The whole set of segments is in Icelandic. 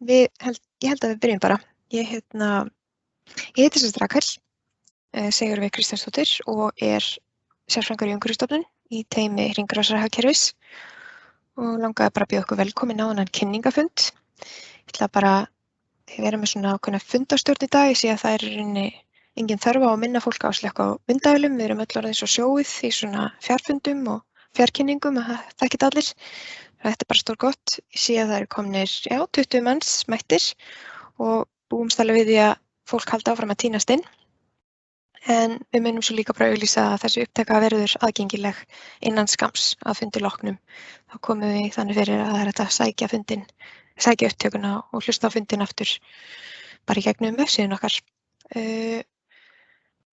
ég held að við byrjum bara. Ég heiti sem sagt Rakel Sigurveig Kristjánsdóttir og sérfræðingur í umhverfisstofnun í teymi hringrásarhagkerfis og langaði bara að bjóða okkur velkomin á þennan kynningafund. Ég ætla bara að vera með svona ákveðna fundastjórn í dag. Ég sé að það í rauninni engin þörf á að minna fólk á að slökkva á myndavélum. Við erum öll orðin svo sjóið í svona fjarfundum og fjarkynningum að það þekkja þetta allir. Þetta bara stórgott. Ég sé að það eru komnir 20 manns mættir og búumst alveg við því að fólk haldi áfram að tínast inn. En við munum svo líka bara auglýsa að þessi upptaka verður aðgengileg innan skamms að fundi loknum. Þá komum við þannig fyrir að það er hægt að sækja upptökuna og hlusta á fundin aftur bara í gegnum vefsíðun okkar.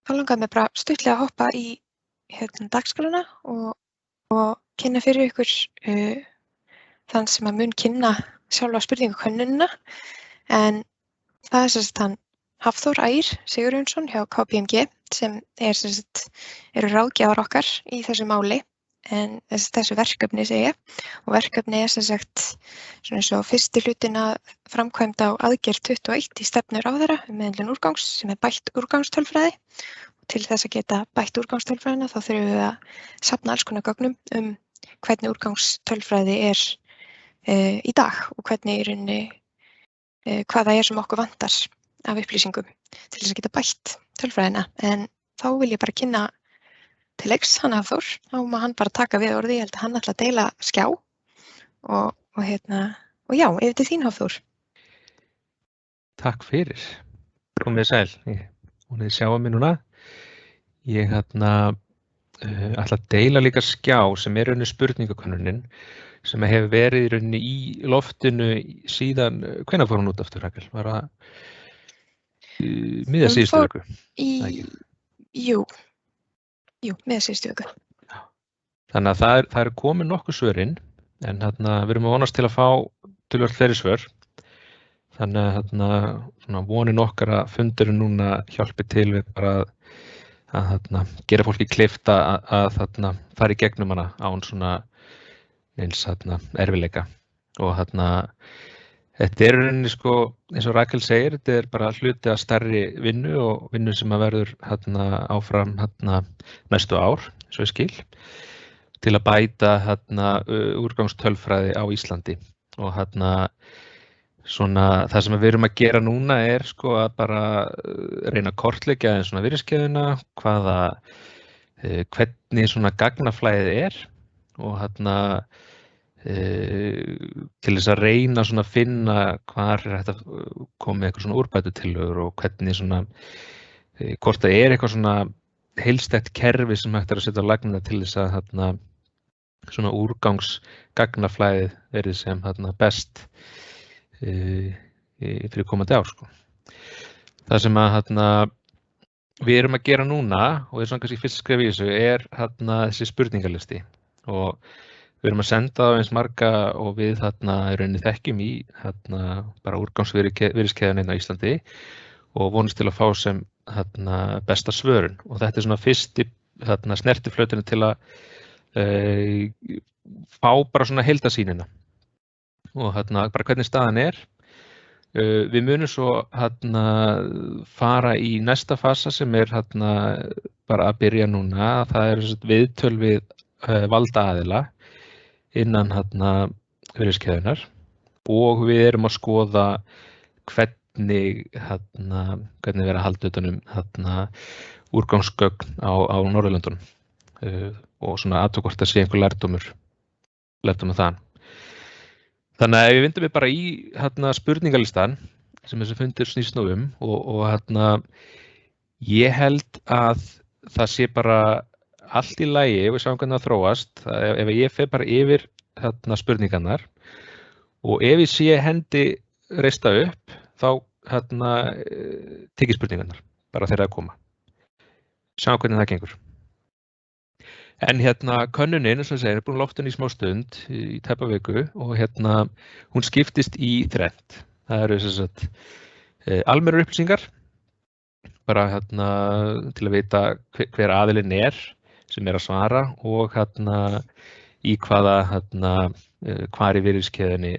Þá langaði mig bara stuttlega að hoppa í dagskránna og kynna fyrir ykkur þann sem að mun kynna sjálfa spurningakönnunina. En það er sem sagt hann Hafþór Ægir Sigurjónsson hjá KPMG sem eru ráðgjafar okkar í þessu máli en þessu verkefni segi ég. Og verkefni er sem sagt svona eins og fyrsti hlutin að framkvæmd á aðgerð 21 í stefnu ráðherra meðhöndlun úrgangs sem er bætt úrgangstölfræði. Og til þess að geta bætt úrgangstölfræðina þá þurfum við að safna alls konar gögnum hvernig úrgangstölfræði er í dag og hvernig í rauninni hvað það er sem okkur vantar af upplýsingum til þess að geta bætt tölfræðina. En þá vil ég bara kynna til leiks hann Hafþór. Þá má hann bara taka við orði. Ég held að hann ætla að deila skjá og já, yfir til þín Hafþór. Takk fyrir. Komið sæl. Hún sjá að mig núna. Ég ætla að deila líka skjá sem er rauninni spurningakönnunin sem hefur verið í rauninni í loftinu síðan, hvenær fór hún út aftur, Rakel? Var það miðja síðustu viku? Jú, miðja síðustu viku. Þannig að það er komin nokkuð svörin, en við erum að vonast til að fá töluvert fleiri svör. Þannig að vonin okkar að fundurinn núna hjálpi til við bara að gera fólki kleift að fara í gegnum hana án svona eins erfiðleika. Og þetta er rauninni eins og Rakel segir, þetta er bara hluti af stærri vinnu og vinnu sem að verður áfram næstu ár, svo ég skil, til að bæta úrgangstölfræði á Íslandi. Og svona það sem við erum að gera núna er að bara reyna að kortleggja svona virðiskeðjuna, hvernig svona gagnaflæðið er og til þess að reyna svona að finna hvar er hægt að koma með eitthvað svona úrbætutillögur og hvernig svona hvort það er eitthvað svona heildstætt kerfi sem hægt er að setja á lagnina til þess að svona úrgangsgagnaflæðið verið sem best fyrir komandi ár. Það sem að við erum að gera núna og er svona kannski fyrst skref í þessu er þessi spurningalisti og við erum að senda á eins marga og við í rauninni þekkjum í bara úrgangsvirðiskeðjuna á Íslandi og vonumst til að fá sem besta svörun. Og þetta er svona fyrsti snertiflöturinn til að fá bara svona heildasýnina og bara hvernig staðan er. Við munum svo fara í næsta fasa sem er bara að byrja núna. Það er viðtöl við valdaaðila innan virðiskeðjunar og við erum að skoða hvernig vera að halda utan úrgangsgögn á Norðurlöndunum og svona athuga hvort það sé einhver lærdómur þaðan. Þannig að við vindum við bara í spurningalistan sem þessi fundur snýst nú og ég held að það sé bara allt í lagi ef við sjáum hvernig það þróast. Ef ég fer bara yfir spurningarnar og ef ég sé hendi reista upp þá tek ég spurningarnar bara þegar það koma. Sjáum hvernig það gengur. En könnunin, eins og segir, er búin loftinu í smá stund í tæpa viku og hún skiptist í þrennt. Það eru almennar upplýsingar bara til að vita hver aðilinn er sem er að svara og í hvar í virðiskeðjunni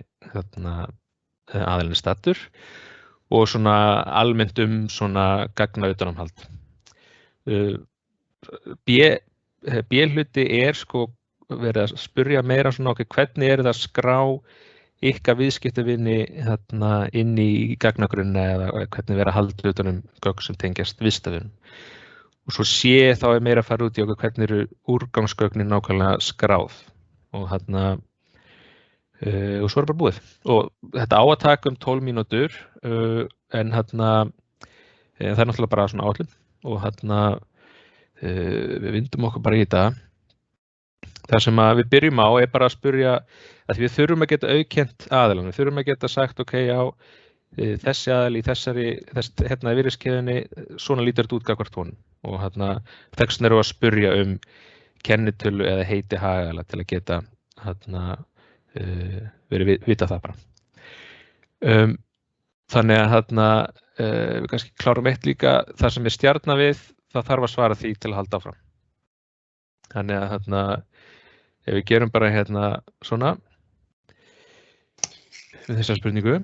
aðilinn stattur og svona almennt svona gagnautanumhald. B-hluti sko verið að spyrja meira svona hvernig það að skrá ykkar viðskiptavini inn í gagnagrunna eða hvernig vera að halda utan gögn sem tengjast viðskiptavinum. Og svo þá meira að fara út í hvernig eru úrgangsgögnin nákvæmlega skráð og og svo bara búið. Og þetta á að taka 12 mínútur en það náttúrulega bara svona áætlun og við vindum okkur bara í þetta. Það sem við byrjum á bara að spyrja að við þurfum að geta auðkennt aðilann, við þurfum að geta sagt já, þessi aðil í þessari virðiskeðjunni, svona lítur þetta út gagnvart honum og þess vegna erum við að spyrja kennitölu eða heiti hagaðila til að geta vita það bara. Þannig að við kannski klárum eitt líka, það sem stjarna við, það þarf að svara því til að halda áfram. Þannig að ef við gerum bara svona þessa spurningu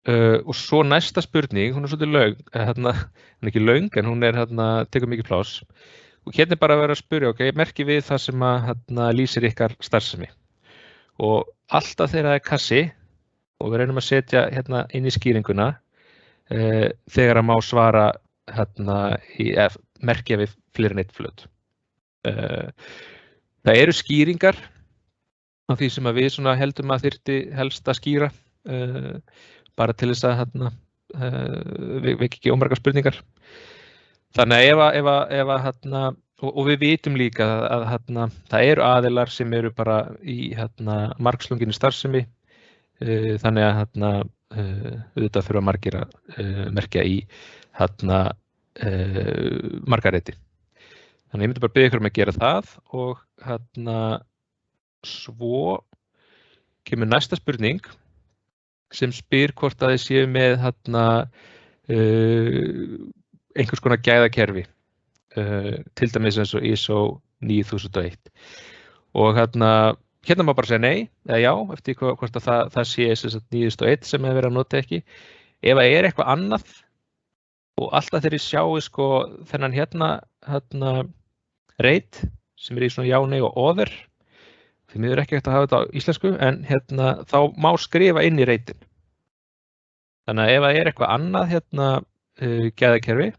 og svo næsta spurning, hún svolítið löng, hún ekki löng en hún tekur mikið pláss og bara að vera að spyrja, merki við það sem lýsir ykkar starfsemi og alltaf þegar það kassi og við reynum að setja inn í skýringuna þegar að má svara merkja við fleiri en eitt flöt. Það eru skýringar á því sem við heldum að þyrfti helst að skýra bara til þess að við ekki ómargar spurningar. Þannig að og við vitum líka að það eru aðilar sem eru bara í margslunginni starfsemi þannig að auðvitað þurfa margir að merkja í margareiti. Þannig ég myndi bara biðja ykkur að gera það og svo kemur næsta spurning sem spyr hvort að þið séu með einhvers konar gæðakerfi, til dæmis eins og ISO 9001. Og má bara segja nei eða já, eftir hvort að það sé 9001 sem hefur verið að nota ekki. Ef það eitthvað annað og alltaf þegar ég sjáu þennan reit sem í svona já, nei og other, því miður ekki hægt að hafa þetta á íslensku, en þá má skrifa inn í reitin. Þannig að ef það eitthvað annað gæðakerfi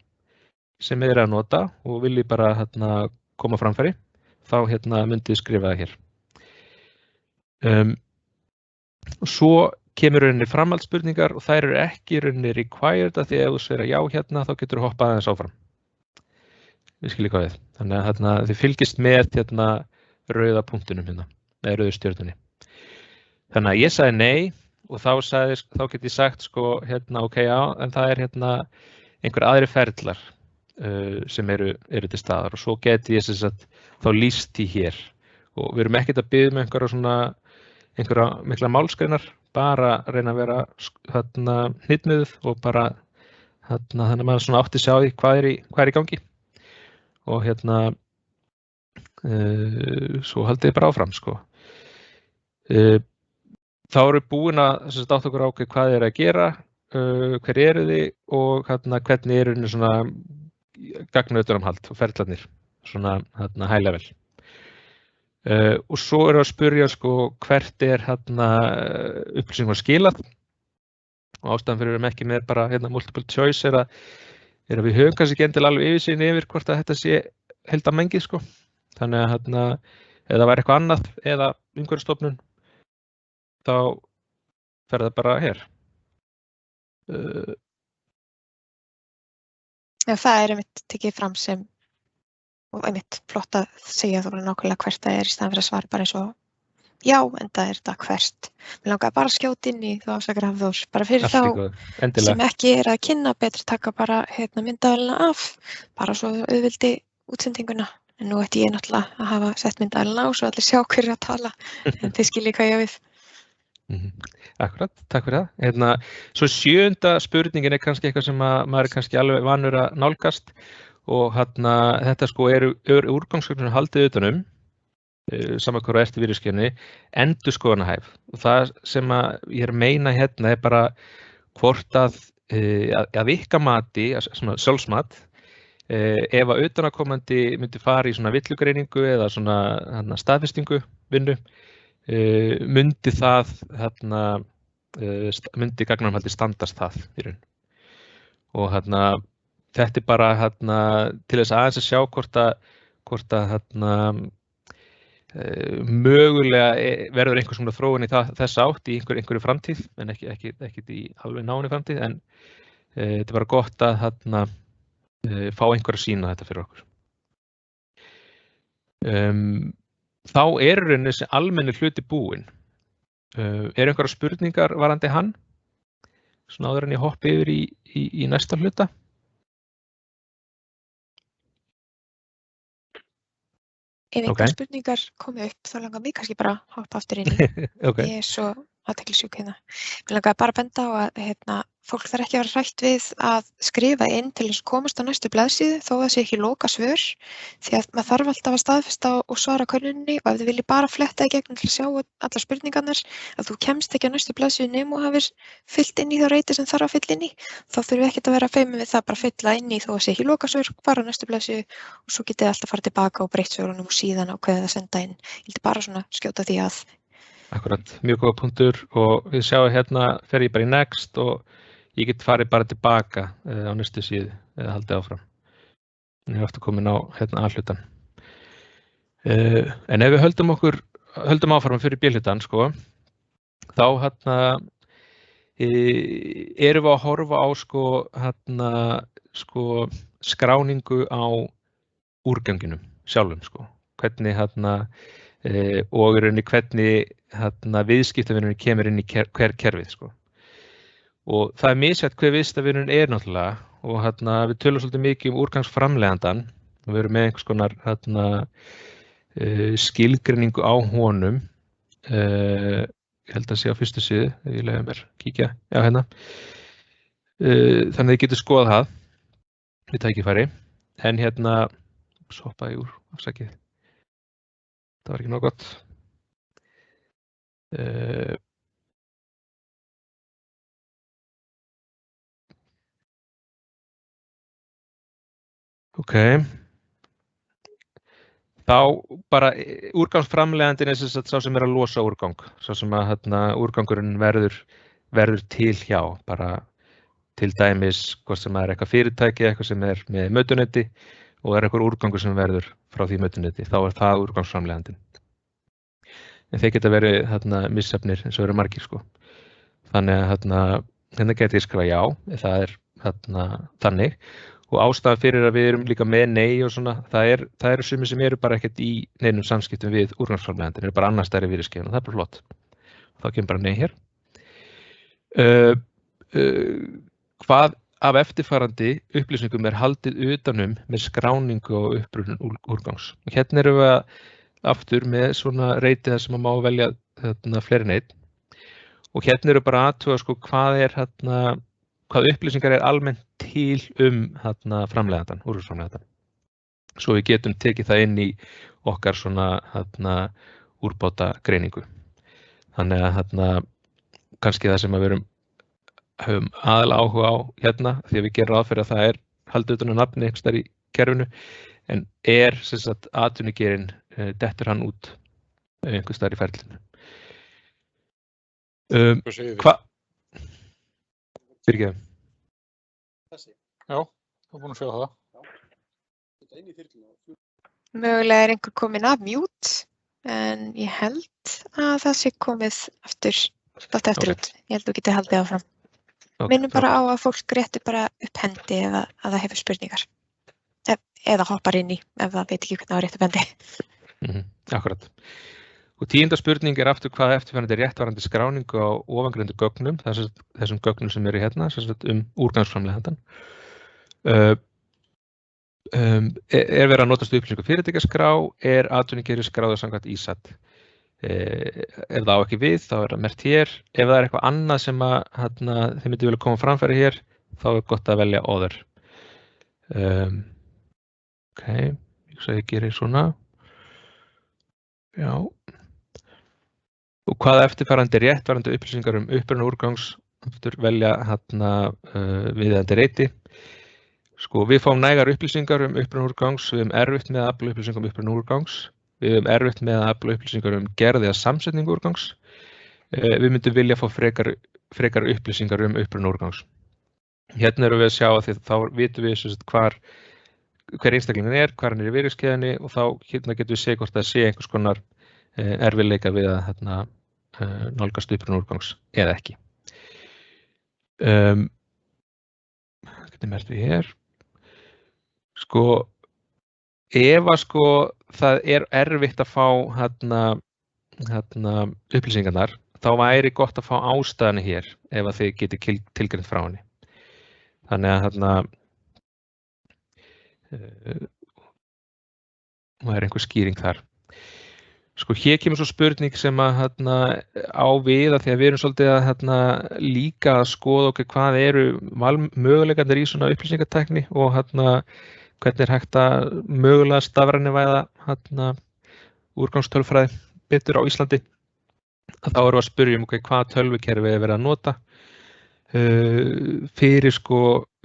sem að nota og vilji bara koma framfæri, þá myndið skrifa það hér. Og svo kemur rauninni framhaldsspurningar og þær eru ekki rauninni required að því ef þú segir já þá getur þú hoppað aðeins áfram. Við skiljum hvað við. Þannig að þið fylgist með rauða punktinum eða rauðu stjörnunni. Þannig að ég sagði nei og þá get ég sagt ok, já, en það einhver aðri ferlar sem eru til staðar og svo geti ég þá lýst því hér. Og við erum ekkert að biðja með einhverja mikla málsgreinar, bara reyna að vera hnitmiðuð og bara þannig að maður átti sig á því hvað er í gangi. Og svo haldið ég bara áfram. Þá eru búin að átta okkur á hvað að gera, hver eru þið og hvernig eru svona gagnautanumhald og ferlarnir, svona high level. Og svo eru að spyrja hvert upplýsingum skilað og ástæðan fyrir við ekki með bara multiple choice er að við höfum kannski ekki endilega alveg yfirsýn yfir hvort að þetta sé heildarmengið þannig að ef það væri eitthvað annað eða umhverfisstofnun þá fer það bara hér. Já, það einmitt tekið fram sem og einmitt flott að segja þú nákvæmlega hvert það í staðan fyrir að svara bara eins og já, en það þetta hvert. Mér langaði bara að skjóta inn í þú ásakar Hafþór, bara fyrir þá sem ekki að kynna betur taka bara myndavélina af, bara svo auðveldi útsendinguna. En nú ætti ég náttúrulega að hafa sett myndavélina á svo allir sjá hverju að tala, en þið skiljið hvað ég á við. Akkurat, takk fyrir það. Svo 7. spurningin kannski eitthvað sem maður kannski alveg vanur að nálgast og þetta eru úrgangsgögn sem haldið utanum sama hvað eftir virðiskeppni, endurskoðunarhæf. Og það sem ég er að meina hérna er bara hvort að ykkar mati, svona sjálfsmat, ef að utanaðkomandi myndi fara í svona villugreiningu eða svona staðfestingu vinnu, myndi það myndi gagnamhaldi standast það í raun. Og þetta er bara til þess aðeins að sjá hvort að mögulega verður einhvers svona þróun í þess átt í einhverju framtíð, en ekki í alveg náinni framtíð, en þetta er bara gott að fá einhver að sýna þetta fyrir okkur. Þá rauninni þessi almenni hluti búinn. Einhverjar spurningar varðandi hann? Svona áður en ég hoppi yfir í næsta hluta. Ef einhverjar spurningar komi upp, þá langar mig kannski bara að hoppa aftur inn í. Ég er svo athyglisjúk hérna. Mér langar bara að benda á að fólk þarf ekki að vera hrætt við að skrifa inn til þess að komast á næstu blaðsíðu þó að það sé ekki loka svör, því að maður þarf alltaf að staðfesta og svara könnuninni, og ef þið viljið bara fletta í gegnum til að sjá allar spurningarnar, að þú kemst ekki á næstu blaðsíðu nema og hafir fyllt inn í þá reyti sem þarf að fylla inn í, þá þurfum við ekkert að vera feimin við það, bara fylla inn í þó að sé ekki loka svör, fara á næstu blaðsíðu og svo getið alltaf farið tilbaka og breytt svörunum og síðan ákveðið að senda inn. Ég vildi bara svona skjóta því að. Akkurat, mjög góða punktur, og við sjáum hérna fer ég bara í next og ég get farið bara tilbaka á næstu síðu eða haldið áfram. En ég er aftur komin á A-hlutan. En ef við höldum áfram fyrir B-hlutan, sko, þá erum við að horfa á skráningu á úrganginum sjálfum, sko. Hvernig og í rauninni hvernig viðskiptavinurinn kemur inn í hver kerfið, sko. Og það misjætt hver viðskiptavinurinn náttúrulega, og við tölum svolítið mikið úrgangsframleiðandann, og við erum með einhvers konar skilgreiningu á honum. Ég held að sé á fyrstu síðu, ef ég leyfi mér kíkja, já hérna. Þannig að þið getur skoðað það við tækifæri, en hoppaði ég úr, afsakið. Það var ekki nóg gott. Ok. Þá bara úrgangsframleiðandinn er sá sem er að losa úrgang, sá sem að úrgangurinn verður til hjá, bara til dæmis hvort sem er eitthvað fyrirtæki, eitthvað sem er með mötuneyti og eitthvað úrgangur sem verður frá því mötuneyti, þá er það úrgangsframleiðandinn. En þeir geta verið missefnir eins og eru margir, sko. Þannig að hérna geti ég skrifa já, það er þannig. Og ástæðan fyrir að við erum líka með nei og svona, það eru sumir sem eru bara ekkert í neinum samskiptum við úrgangsframleiðandinn, eru bara annars stærri virðiskeppni, og það er bara flott. Þá kemur bara nei hér. Hvað af eftirfarandi upplýsingum er haldið utanum með skráningu og upprunun úrgangs? Og hérna erum við aftur með svona reyti þar sem að má velja fleiri en einn. Og hérna eru bara athuga, sko, hvað upplýsingar er almennt til framleiðandann, úrgangsframleiðandann. Svo við getum tekið það inn í okkar svona úrbóta greiningu. Þannig að kannski það sem að við höfum aðalega áhuga á hérna, því að við gerum ráð fyrir að það er haldið utan á nafni einhvers staðar í kerfinu, en sem sagt atvinnugeirinn, dettur hann út einhvers staðar í ferlinu. Hvað? Fyrirgefðu. Já, þú er búin að sjá það. Mögulega er einhver komin af mute, en ég held að það sé komið aftur út. Ég held að þú geti haldið áfram. Minnum bara á að fólk réttir bara upp hendi ef að það hefur spurningar. Eða hoppar inn í ef það veit ekki hvernig það rétt upp hendi. Akkurat. Og 10. spurning er aftur hvað eftirfarandi réttvarandi skráningu á ofangreindu gögnum, þessum gögnum sem eru hérna, úrgangsframleiðandann. Verið að notast upplýsingu fyrirtækjaskrá, atvinnugeiri skráður samkvæmt ISAT. Ef það á ekki við, þá er það merkt hér. Ef það er eitthvað annað sem þið myndi vilja koma framfæri hér, þá er gott að velja other. Ok, ég gerir svona. Já. Og hvaða eftirfarandi réttvarandi upplýsingar uppruna úrgangs velja viðeigandi reiti. Sko, við fáum nægar upplýsingar uppruna úrgangs, við erfitt með að afla upplýsingar uppruna úrgangs, við erfitt með að afla upplýsingar gerð eða samsetningu úrgangs. Við myndum vilja fá frekar upplýsingar uppruna úrgangs. Hérna erum við að sjá að því þá vitum við hver einstaklingin hvar hann í virðiskeiðunni og þá hérna getum við séð hvort það sé einhvers konar erfiðleika við að nálgast uppruna úrgangs eða ekki. Getum merkt við hér. Sko, ef það erfitt að fá upplýsingarnar, þá væri gott að fá ástæðanir hér ef að þið geti tilgreint frá henni. Þannig að það einhver skýring þar. Sko, hér kemur svo spurning sem að á við að því að við erum svolítið að líka að skoða hvað eru möguleikarnir í svona upplýsingatækni og hvernig hægt að mögulega stafrænivæða úrgangstölfræði betur á Íslandi. Þá erum við að spyrja hvað tölvukerfi verið að nota fyrir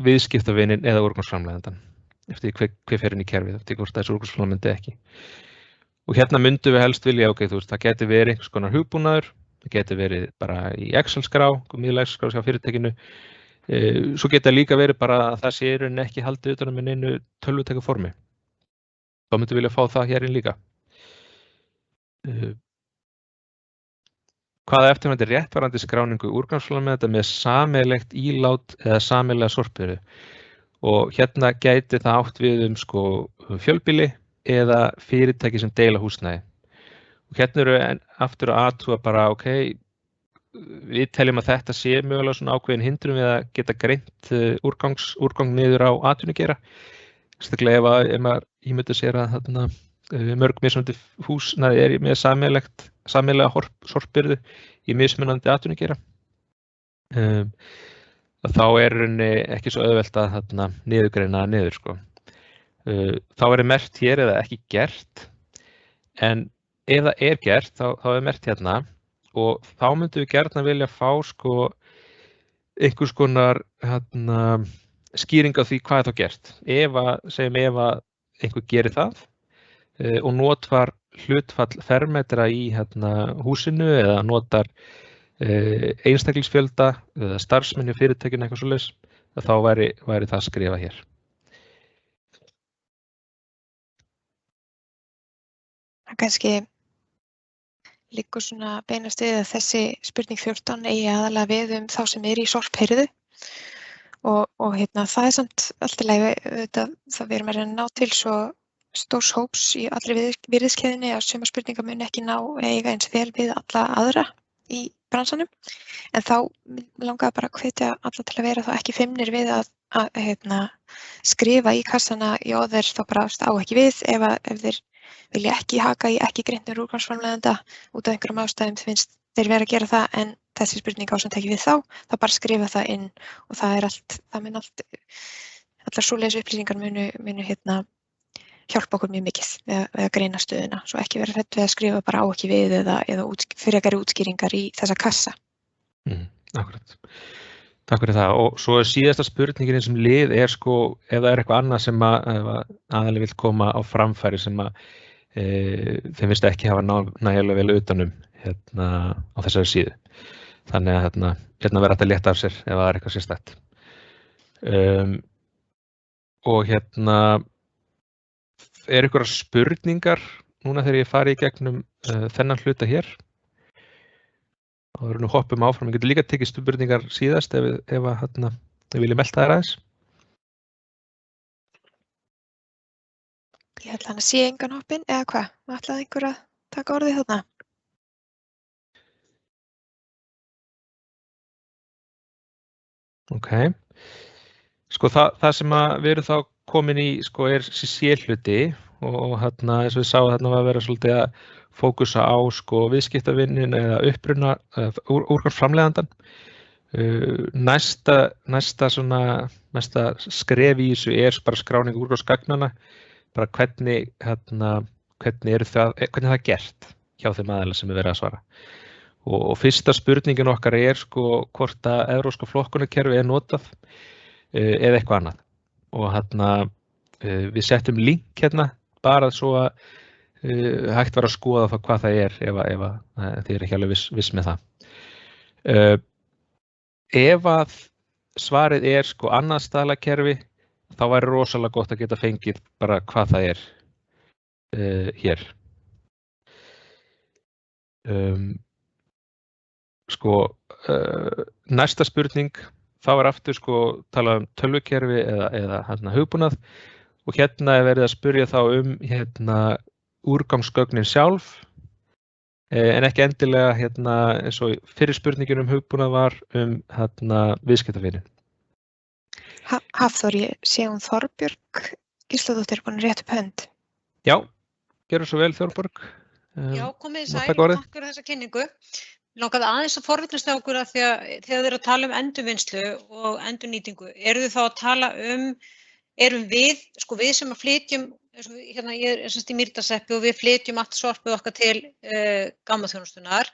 viðskiptavinin eða úrgangsframleiðandann. Eftir hver fer inn í kerfið, eftir hvort þessi úrgangsframleiðandi ekki. Og hérna myndum við helst vilja, það geti verið einhvers konar hugbúnaður, það geti verið bara í Excel-skrá, miðlæg Excel-skrá hjá fyrirtækinu. Svo geta líka verið bara að það sé ekki haldið utan með neinu tölvutækjaformi. Þá myndum við vilja fá það hér inn líka. Hvaða eftirfarandi réttvarandi skráningu úrgangsframleiðanda með sameiginlegt ílát eða sameiginlega sorpbyrði. Og hérna gæti það átt við fjölbýli eða fyrirtæki sem deila húsnæði. Og hérna eru aftur að athuga bara, við teljum að þetta sé mögulega svona ákveðin hindrun við að geta greint úrgang niður á atvinnugeira. Sérstaklega ef maður ímyndir sér að mörg mismunandi húsnæði með sameiginlega sorpbyrði í mismunandi atvinnugeira. Þá henni ekki svo auðvelt að niðurgreina niður. Þá merkt hér eða ekki gert, en ef það gert þá merkt hérna og þá myndum við gjarna vilja fá einhvers konar skýring á því hvað er þá gert. Segjum ef að einhver gerir það og notar hlutfall fermetra í húsinu eða notar einstaklingsfjölda eða starfsmenn í fyrirtækinu eitthvað svoleiðis, þá væri það skrifað hér. Það kannski liggur svona beinast við að þessi spurning 14 eigi aðalega við þá sem í sorphirðu og það samt allt í lagi það við erum að ná til svo stórs hóps í allri virðiskeiðunni að sumar spurningar muni ekki eiga eins vel við alla aðra í bransanum, en þá langaði bara að hvetja alla til að vera þá ekki feimnir við að skrifa í kassana þá bara á ekki við ef þeir vilja ekki haka í ekki greintur úrgangsframleiðanda út af einhverjum ástæðum finnst þeir vera að gera það, en þessi spurning á sem tekið við þá bara skrifa það inn og það mun allar svoleiðis upplýsingar munu hjálpa okkur mjög mikið við að greina stöðuna, svo ekki vera hrædd við að skrifa bara á ekki við eða frekari útskýringar í þessa kassa. Akkurat. Takk fyrir það. Og svo síðasta spurningin sem lið ef það eitthvað annað sem aðallega vill koma á framfæri sem þeim finnst ekki hafa nægilega vel utanum á þessari síðu. Þannig að hérna verður þetta létt af sér ef það er eitthvað sérstætt. Og einhverjar spurningar núna þegar ég fari í gegnum þennan hluta hér. Og við hoppum áfram. Við getum líka tekið spurningar síðast ef við viljum melta þær aðeins. Ég ætla að sé engan hoppinn eða hvað? Ætlaði einhver að taka orðið þarna? Ok. Það sem við erum þá komin í er C-hluti og eins og við sáum var að vera svolítið að fókusa á viðskiptavinnin eða uppruna úrgangsframleiðandann. Næsta skref í þessu bara skráning úrgangsgagnanna, bara hvernig hvernig það er gert hjá þeim aðeila sem verið að svara. Og fyrsta spurningin okkar sko hvort að evrópska flokkunarkerfi notað eða eitthvað annað. Og við settum link hérna bara svo að hægt var að skoða það hvað það ef þið ekki alveg viss með það. Ef að svarið sko annað staðlakerfi, þá væri rosalega gott að geta fengið bara hvað það hér. Næsta spurning, þá aftur talað tölvukerfi eða hugbúnað, og hérna verið að spyrja þá úrgangsgögnin sjálf, en ekki endilega eins og fyrir spurningin hugbúnað var viðskiptavinin. Hafþór, ég sé Þorbjörg Gísladóttir búin að rétta upp hönd. Já, gerðu svo vel Þorbjörg. Já, komið sæl og takk fyrir þessa kynningu. Langaði aðeins að forvitnast á okkur að því að þegar þið eru að tala endurvinnslu og endurnýtingu, eru þið þá að tala erum við sem að flytjum, hérna ég semst í Mýrdalshreppi og við flytjum allt sorpið okkar til gámaþjónustunnar.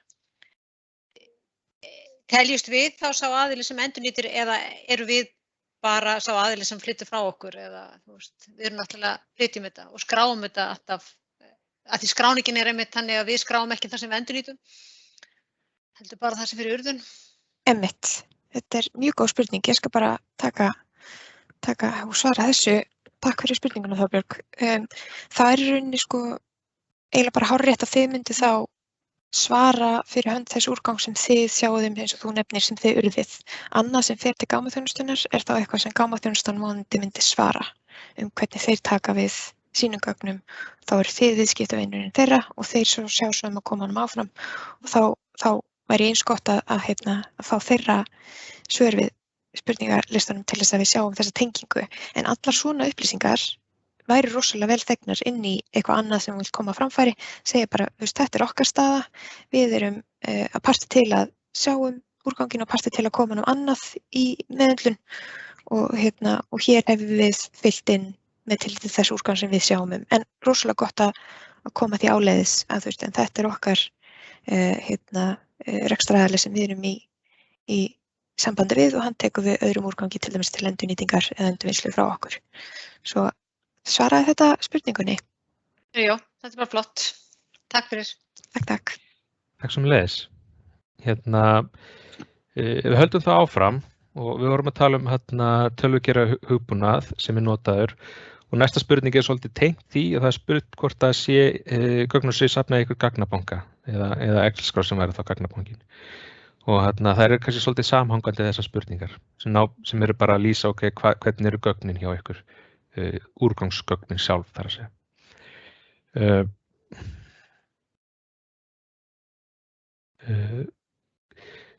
Teljumst við þá sá aðili sem endurnýtir eða eru við bara sá aðili sem flyttir frá okkur eða við erum náttúrulega flytjum þetta og skráum þetta alltaf, að því skráningin einmitt þannig að við skráum ekki það sem við endurnýtum. Heldur bara það sem fyrir urðun? Einmitt, þetta mjög góð spurning, ég skal bara taka og svara þessu. Takk fyrir spurninguna Þorbjörg. Það í rauninni eiginlega bara hárrétt að þið myndi þá svara fyrir hönd þess úrgang sem þið sjáum eins og þú nefnir sem þið urðið. Annað sem fer til gámaþjónustunnar þá eitthvað sem gámaþjónustan myndi svara hvernig þeir taka við sínum gögnum. Þá eru þið viðskiptavinurinn þeirra og þeir svo sjá svo að koma honum áfram og þá væri eins gott að fá þeirra svör við spurningarlistanum til þess að við sjáum þessa tengingu. En allar svona upplýsingar væri rosalega vel þegnar inn í eitthvað annað sem vil koma á framfæri, segja bara, þetta okkar staða, við erum að parta til að sjá úrganginn og parta til að koma annað í meðhöndlun og hér hefur við fyllt inn með tilliti til þess úrgang sem við sjáum en rosalega gott að koma því áleiðis að en þetta okkar rekstraraðili sem við erum í sambandi við og hann tekur við öðrum úrgangi til dæmis til endurnýtingar eða endurvinnslu frá okkur. Svo svaraði þetta spurningunni? Já, þetta bara flott. Takk fyrir. Takk. Takk sömuleiðis. Við höldum það áfram og við vorum að tala tölvugera hugbúnað sem notaður og næsta spurning svolítið tengt því og það spurt hvort að gögnum sé safnað í ykkur gagnabanka eða Excel-skrá sem væri þá gagnabankin. Og það kannski svolítið samhangandi þessar spurningar sem eru bara að lýsa hvernig eru gögnin hjá ykkur, úrgangsgögnin sjálf þar að segja.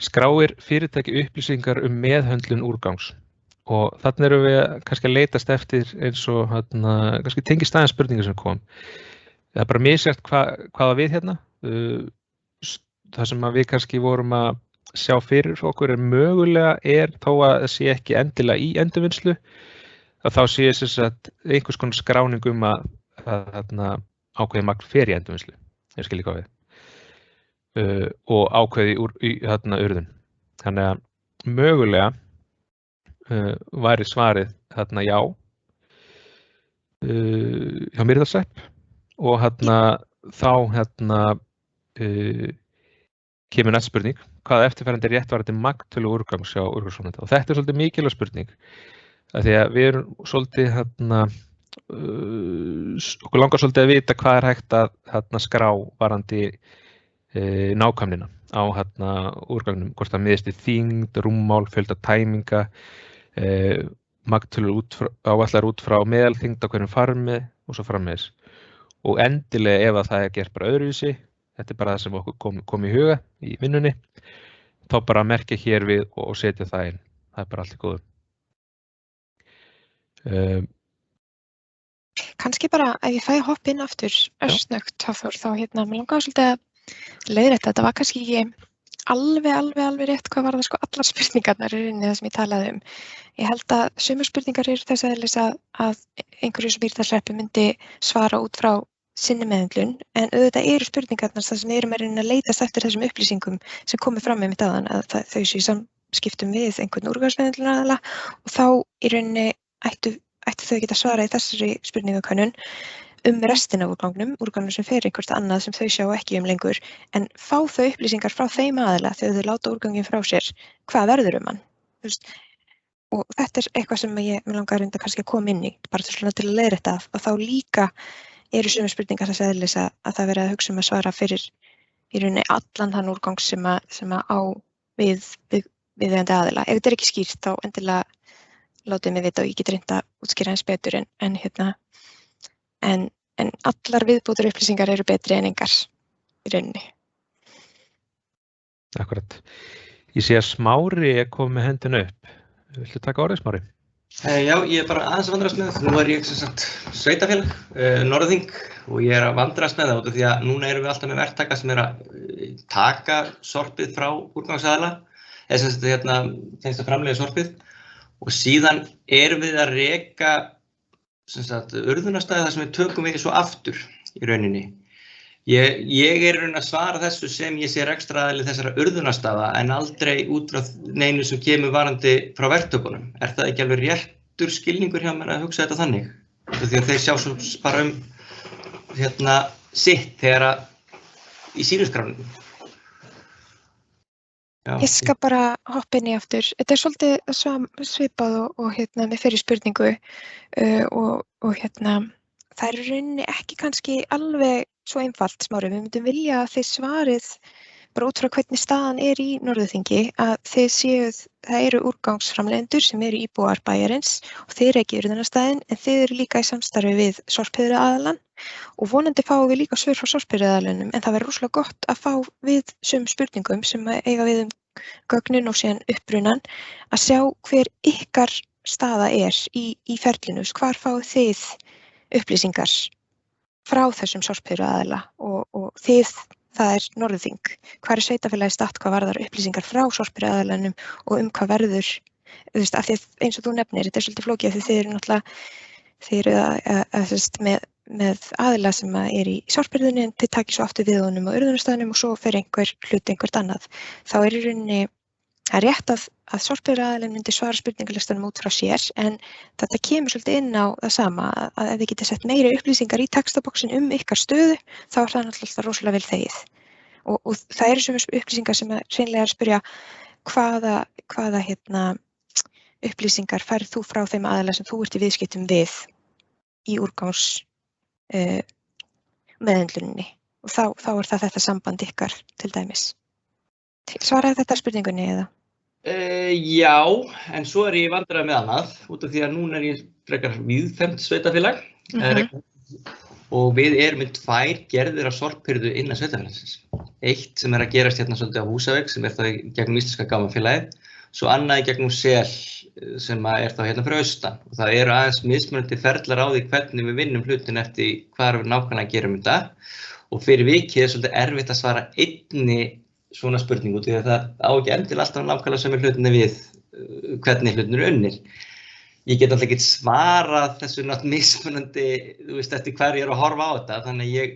Skráir fyrirtæki upplýsingar meðhöndlun úrgangs og þarna erum við kannski að leitast eftir eins og kannski tengist aðeins spurningar sem kom. Það bara misjætt hvaða við hérna. Það sem við kannski vorum að sjá fyrir okkur mögulega þó að það sé ekki endilega í endurvinnslu að þá sé einhvers konar skráning að ákveðið magn fer í endurvinnslu, ég skil líka á við, og ákveðið í urðun. Þannig að mögulega væri svarið já hjá Mýrdalshrepp og þá kemur næsta spurning, hvaða eftirfarandi réttvarandi magntölu úrgangs hjá úrgangsframleiðanda og þetta svolítið mikilvæg spurning af því að við erum svolítið okkur langar svolítið að vita hvað hægt að skrá varðandi nákvæmnina á úrgangnum, hvort það miðist í þyngd, rúmmál, fjölda tæminga, magntölur áætlaðar út frá meðalþyngd á hverjum farmi og svo framvegis. Og endilega ef það gert bara öðruvísi, þetta bara það sem okkur kom í huga í vinnunni, þá bara merkja hér við og setja það inn. Það bara allt í góðu. Kannski bara ef ég fæ að hoppa inn aftur örsnögt, Hafþór, þá mér langaði svolítið að leiðrétta. Þetta var kannski ekki alveg rétt hvað var það allar spurningarnar í rauninni það sem ég talaði Ég held að sumar spurningar eru þess eðlis að einhverju sem Mýrdalshreppi myndi svara út frá sinni meðhöndlun, en auðvitað eru spurningarnar þar sem við erum að reyna að leitast eftir þessum upplýsingum sem komið fram einmitt áðan, að þau séu í samskiptum við einhvern úrgangsmeðhöndlunaraðila og þá í rauninni ættu þau geta svarað í þessari spurningakönnun restina af úrgangnum sem fer einhvert annað sem þau sjá ekki lengur, en fá þau upplýsingar frá þeim aðila þegar þau láta úrganginn frá sér, hvað verður hann? Og þetta eitthvað sem mig langar að reynda kannski að koma inn í, bara til að leiðrétta að þá líka eru sömu spurningar þess eðlis að það verið að hugsa að svara fyrir í rauninni allan þann úrgang sem á viðeigandi aðila. Ef þetta ekki skýrt þá endilega látið mig vita og ég get reynt að útskýra eins betur en allar viðbótar upplýsingar eru betri en engar í rauninni. Akkurat. Ég sé að Smári komið með hendina upp. Viltu taka orðið, Smári? Já, ég bara aðeins að vandrast með það. Nú ég sem sagt sveitafélag, Norðþing, og ég að vandrast með það út af því að núna erum við alltaf með verktaka sem að taka sorpið frá úrgangsaðila, eða sem sagt finnst að framleiða sorpið, og síðan erum við að reka sem sagt urðunarstaði þar sem við tökum við svo aftur í rauninni. Ég er raun að svara þessu sem ég sé rekstraaðili þessara urðunarstaða en aldrei út frá neinu sem kemur varandi frá verktökunum. Er það ekki alveg réttur skilningur hjá mér að hugsa þetta þannig? Því að þeir sjá svo bara sitt þegar í sýnuskráningum. Ég skal bara hoppa inn í aftur. Þetta svolítið svipað og með fyrri spurningu og það í rauninni ekki kannski alveg svo einfalt, Smári. Við myndum vilja að þið svarið bara út frá hvernig staðan í Norðurþingi að það eru úrgangsframleiðendur sem eru íbúar bæjarins og þið ekki urðunarstaðinn en þið eru líka í samstarfi við sorphirðuaðilann og vonandi fáum við líka svör frá sorphirðuaðilunum en það verður rosalega gott að fá við sömu spurningum sem eiga við gögnin og síðan upprunan að sjá hver ykkar staða í ferlinu, hvar fáið þið upplýsingar frá þessum sorphirðuaðila og þið, það Norðurþing, hvar sveitafélagið statt, hvað varðar upplýsingar frá sorphirðuaðilanum og hvað verður, af því eins og þú nefnir, þetta svolítið flókið af því þið eru náttúrulega með aðila sem í sorphirðunni en þið takið svo aftur við honum á urðunarstaðnum og svo fer einhvert annað. Þá í rauninni það rétt að sorphirðuaðilinn myndi svara spurningalistanum út frá sér en þetta kemur svolítið inn á það sama að ef þið getið sett meiri upplýsingar í textaboksin ykkar stöðu þá það náttúrulega rosalega vel þegið. Og það eru sömu upplýsingar sem hreinlega að spyrja hvaða upplýsingar færð þú frá þeim aðila sem þú ert í viðskiptum við í úrgangs meðhöndluninni og þá það þetta samband ykkar til dæmis. Svaraði þetta spurningunni eða? Já, en svo ég í vandræði með annað út af því að núna ég frekar víðfemt sveitafélag og við erum með 2 gerðir af sorphirðu innan sveitafélagsins. Eitt sem að gerast svolítið á Húsavík sem þá gegnum Íslenska gámafélagið, svo annað gegnum Sel sem þá fyrir austan og það eru aðeins mismunandi ferlar á því hvernig við vinnum hlutin eftir hvað við nákvæmlega gerum þetta og fyrir vikið svolítið erfitt að svara einni svona spurningu því að það á ekki endilega alltaf nákvæmlega sem hlutinni við hvernig hlutin eru unnir. Ég get alltaf ekki svarað þessu mismunandi, eftir hver ég að horfa á þetta, þannig að ég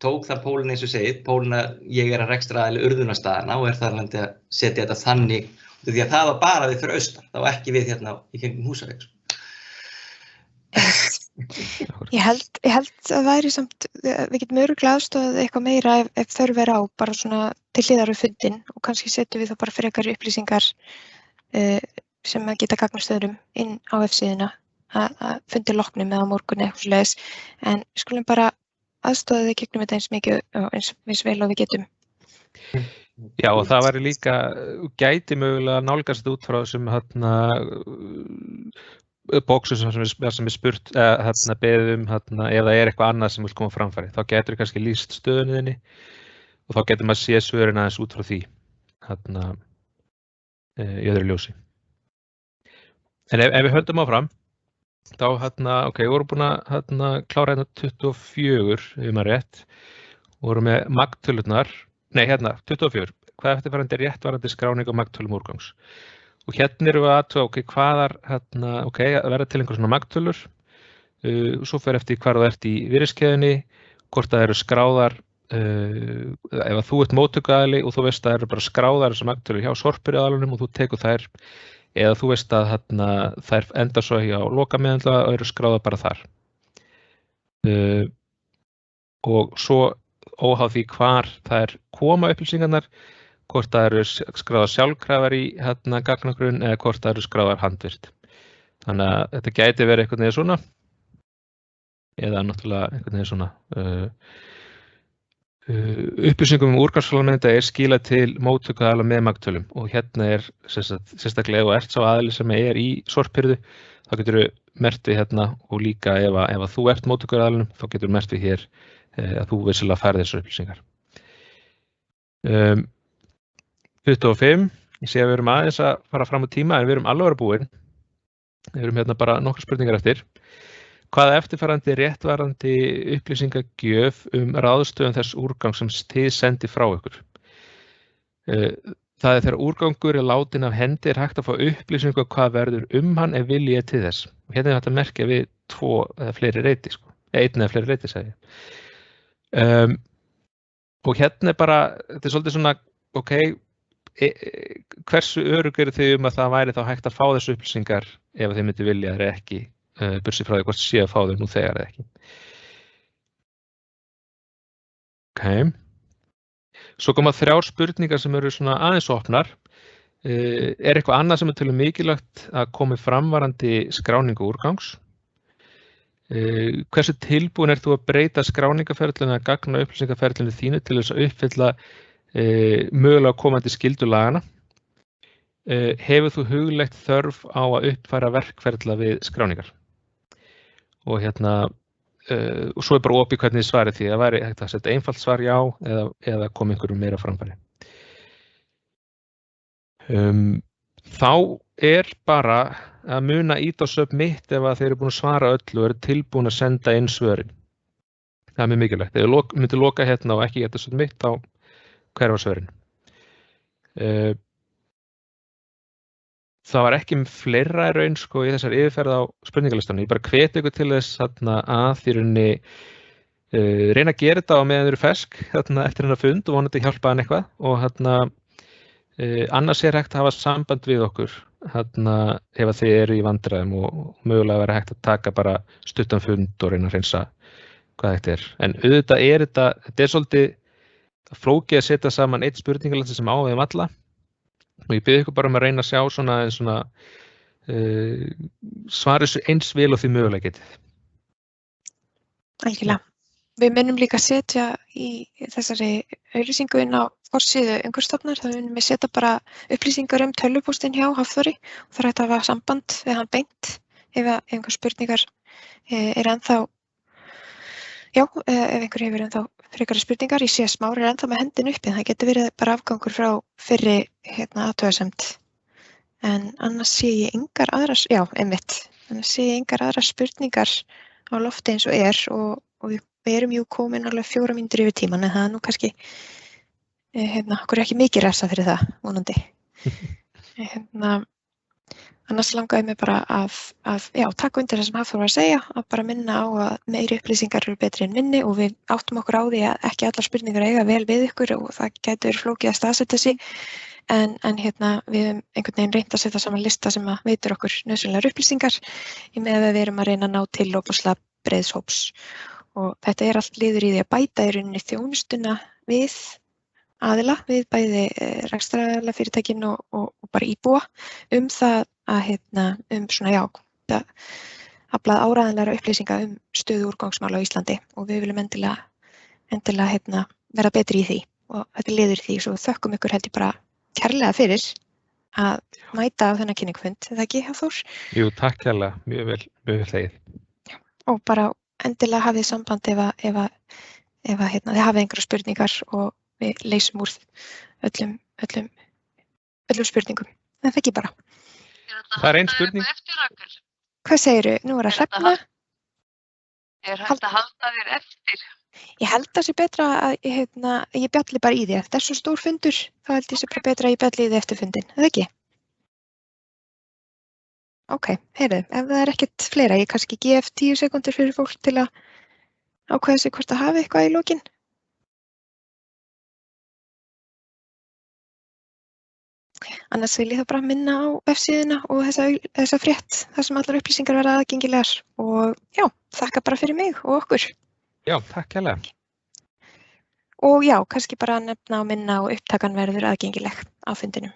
tók þar pólinn eins og segið, pólinn að ég að rekstraaðili urðunarstaðana og þar að setja þetta þannig, því að það var bara við fyrir austan, það var ekki við í kringum Húsavík. Ég held að væri samt, við getum örugglega aðstoðað eitthvað meira ef þörf á, bara svona til hliðar við fundinn og kannski setjum við þá bara frekar upplýsingar sem að geta gagnast öðrum inn á F-síðuna að fundi loknum eða á morgun eitthvað svoleiðis, en við skulum bara aðstoða þig gegnum þetta eins mikið og eins vel og við getum. Já, og það væri líka, gæti mögulega nálgast út frá þessum bóksum sem spurt beðum ef það eitthvað annað sem vil koma framfæri. Þá getur kannski lýst stöðunni þinni og þá getur maður sé svörin aðeins út frá því í öðru ljósi. En ef við höldum áfram, þá við vorum búin að klára 24 rétt og vorum með magntölurnar, 24, hvað eftirfarandi réttvarandi skráning og magntölum úrgangs. Og hérna erum við að hvaðar, verða til einhver svona magntölur, svo fer eftir hvar þú ert í virðiskeðjunni hvort það eru skráðar, ef að þú ert móttökuaðili og þú veist að það eru bara skráðar sem magntölur hjá sorphirðuaðilunum og þú tekur þær, eða þú veist að þær enda svo hjá lokameðhöndla og eru skráðar bara þar. Og svo óháð því hvar þær koma upplýsingarnar, hvort það eru skráðar sjálfkrafar í gagnagrunn eða hvort það eru skráðar handvirkt. Þannig að þetta gæti verið einhvern veginn svona, eða náttúrulega einhvern veginn svona. Upplýsingum úrgangsframleiðanda skilað til móttökuaðila með magntölum og hérna sérstaklega ef þú ert sá aðili sem í sorphirðu, þá getur þú merkt við hérna og líka ef að þú ert móttökuaðilunum, þá getur þú merkt við hér að þú vissilega færð þessar upplýsingar. 25, ég sé að við erum aðeins að fara fram á tíma en við erum alveg búin. Við erum hérna bara nokkrar spurningar eftir. Hvaða eftirfarandi réttvarandi upplýsingagjöf ráðstöfun þess úrgangs sem þið sendi frá ykkur? Það þegar úrgangur látinn af hendi hægt að fá upplýsingu hvað verður hann ef vilji til þess. Og hérna hægt að merkja við 2 eða fleiri reiti, einn eða fleiri reiti, segi ég. Og hérna bara, þetta svolítið svona, ok, hversu örugg eru þið að það væri þá hægt að fá þessu upplýsingar ef þið myndi vilja þeir ekki, burtséð frá því hvort sé að fá þau nú þegar eða ekki. Ok. Svo koma 3 spurningar sem eru svona aðeins opnar. Eitthvað annað sem til mikilvægt að komi fram varðandi skráningu úrgangs? Hversu tilbúin þú að breyta skráningaferlinu að gagna upplýsingaferlinu þínu til þess að uppfylla mögulega komandi skyldu lagana? Hefur þú hugleitt þörf á að uppfæra verkferla við skráningar? Og hérna, og svo bara opið hvernig þið svarið því að væri hægt að setja einfalt svar já eða koma einhverju meira framfæri. Þá bara að muna ít á submit ef að þeir eru búin að svara öllu og eru tilbúin að senda inn svörin. Það mjög mikilvægt. Ef þið myndir loka hérna og ekki geta submit, þá hverfa svörin. Það var ekki fleira í raun í þessar yfirferð á spurningalistanum. Ég bara hveti ykkur til þess að þið reyna að gera þetta á meðan þið eru fersk eftir hennar fund og vonandi hjálpa hann eitthvað og annars hægt að hafa samband við okkur ef þið eru í vandræðum og mögulega vera hægt að taka bara stuttan fund og reyna að reynsa hvað þetta er. En auðvitað þetta svolítið flókið að setja saman eitt spurningalista sem á við alla og ég bið ykkur bara að reyna að sjá svona svara þessu eins vel og því mögulega getið. Algjörlega. Við munum líka setja í þessari auglýsingu inn á forsíðu Umhverfisstofnunar, þá munum við setja bara upplýsingar tölvupóstinn hjá Hafþóri og það er hægt að hafa samband við hann beint ef einhver spurningar ennþá, ef einhver hefur ennþá frekari spurningar. Ég sé að Smári ennþá með hendin uppi, það getur verið bara afgangur frá fyrri athugasemd. En annars sé ég engar aðrar, annars sé ég engar aðrar spurningar á lofti eins og við erum komin alveg 4 mínútur yfir tíman, en það nú kannski, okkur ekki mikið refsa fyrir það, vonandi. Annars langaði mig bara að taka undir það sem Hafþór var að segja, að bara minna á að meiri upplýsingar eru betri en minni og við áttum okkur á því að ekki allar spurningar eiga vel við ykkur og það getur flókið að staðsetja sig. En við höfum einhvern veginn reynt að setja saman lista sem að veitur okkur nauðsynlegar upplýsingar með að við erum að reyna að ná til ofboðslega breiðs hóps. Og þetta er allt liður í því að bæta í rauninni þjónustuna við aðila, við bæði rekstraraðila fyrirtækin og bara íbúa það að svona aflað áreiðanlegra upplýsinga stöðu úrgangsmála á Íslandi og við viljum endilega vera betri í því og þetta er liður í því, svo þökkum ykkur held ég bara kærlega fyrir að mæta á þennan kynningfund, er það ekki, Hafþór? Jú, takk kærlega, mjög vel þegið. Og bara endilega hafið samband ef þið hafið einhverjar spurningar og við leysum úr öllum spurningum. En það ekki bara. Það er ein spurning. Hvað segirðu? Nú er að Hrefna. Er hægt að halda þér eftir? Ég held að það sé betra að ég bjalli bara í því. Ef það er svo stór fundur, þá held ég sé bara betra að ég bjalli í því eftir fundin. Er það ekki? Ok, heyrðu, ef það er ekkert fleira, ég kannski gef 10 sekúndur fyrir fólk til að ákveða sig hvort að hafi eitthvað í lokin. Annars vil ég þá bara minna á vefsíðuna og þessa frétt þar sem allar upplýsingar verða aðgengilegar og já, þakka bara fyrir mig og okkur. Já, takk kærlega. Og já, kannski bara nefna og minna og upptakan verður aðgengileg á fundinum.